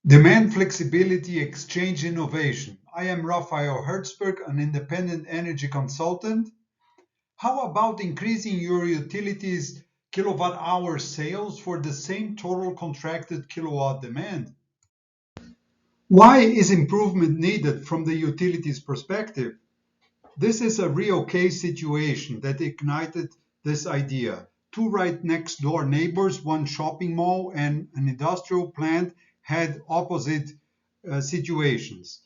Demand flexibility exchange innovation. I am Rafael Hertzberg, an independent energy consultant. How about increasing your utilities kilowatt hour sales for the same total contracted kilowatt demand? Why is improvement needed from the utilities perspective? This is a real case situation that ignited this idea. Two right next door neighbors, one shopping mall and an industrial plant, had opposite situations.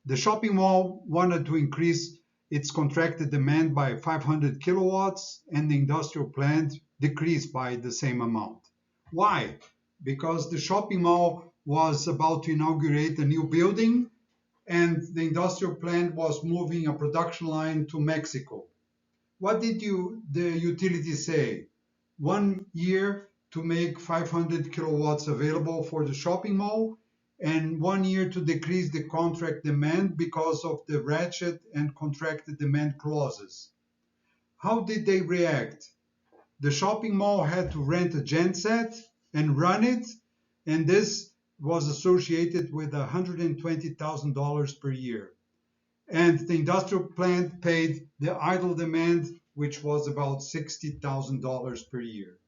The shopping mall wanted to increase its contracted demand by 500 kilowatts, and the industrial plant decreased by the same amount. Why? Because the shopping mall was about to inaugurate a new building and the industrial plant was moving a production line to Mexico. What did the utility say? 1 year to make 500 kilowatts available for the shopping mall, and 1 year to decrease the contract demand because of the ratchet and contracted demand clauses. How did they react? The shopping mall had to rent a genset and run it, and this was associated with $120,000 per year. And the industrial plant paid the idle demand, which was about $60,000 per year.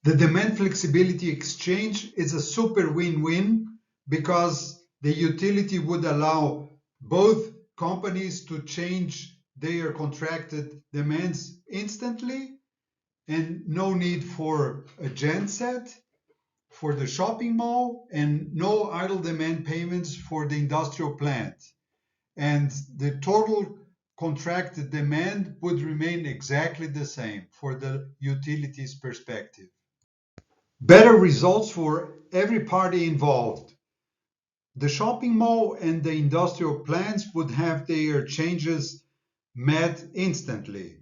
The demand flexibility exchange is a super win-win because the utility would allow both companies to change their contracted demands instantly and no need for a genset for the shopping mall and no idle demand payments for the industrial plant. And the total contracted demand would remain exactly the same for the utilities perspective. Better results for every party involved. The shopping mall and the industrial plants would have their changes met instantly.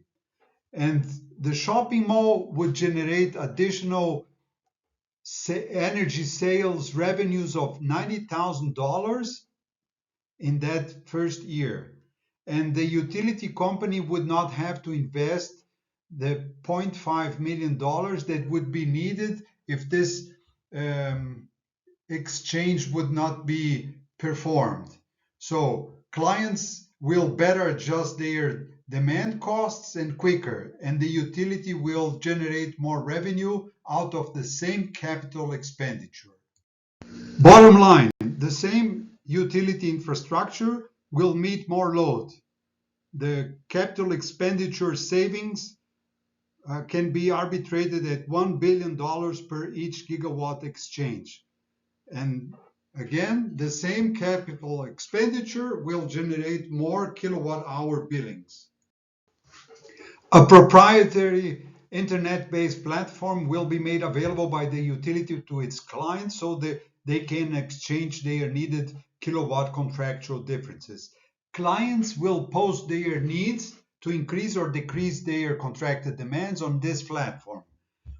And the shopping mall would generate additional energy sales revenues of $90,000 in that first year. And the utility company would not have to invest the $0.5 million that would be needed if this exchange would not be performed. So clients will better adjust their demand costs and quicker, and the utility will generate more revenue out of the same capital expenditure. Bottom line, the same utility infrastructure will meet more load. The capital expenditure savings can be arbitrated at $1 billion per each gigawatt exchange. And again, the same capital expenditure will generate more kilowatt hour billings. A proprietary internet-based platform will be made available by the utility to its clients so that they can exchange their needed kilowatt contractual differences. Clients will post their needs to increase or decrease their contracted demands on this platform.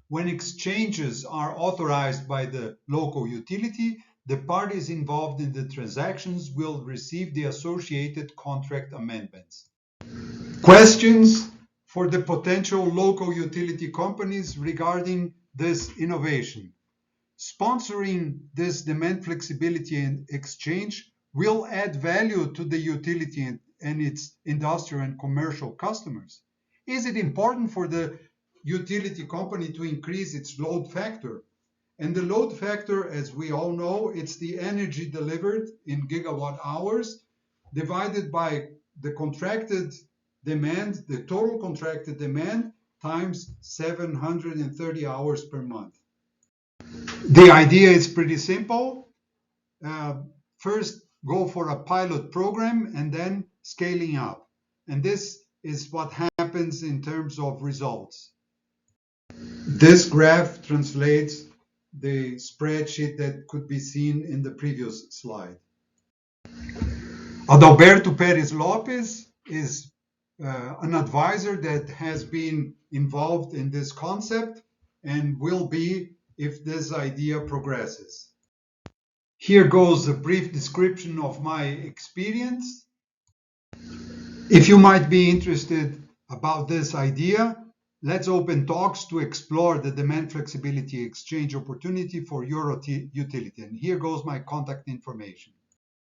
When exchanges are authorized by the local utility, the parties involved in the transactions will receive the associated contract amendments. Questions for the potential local utility companies regarding this innovation? Sponsoring this demand flexibility and exchange will add value to the utility and its industrial and commercial customers. Is it important for the utility company to increase its load factor? And the load factor, as we all know, it's the energy delivered in gigawatt hours divided by the contracted demand, the total contracted demand, times 730 hours per month. The idea is pretty simple. First, go for a pilot program and then scaling up. And this is what happens in terms of results. This graph translates the spreadsheet that could be seen in the previous slide. Adalberto Perez Lopes is an advisor that has been involved in this concept and will be if this idea progresses. Here goes a brief description of my experience. If you might be interested about this idea, Let's open talks to explore the demand flexibility exchange opportunity for your utility. And here goes my contact information.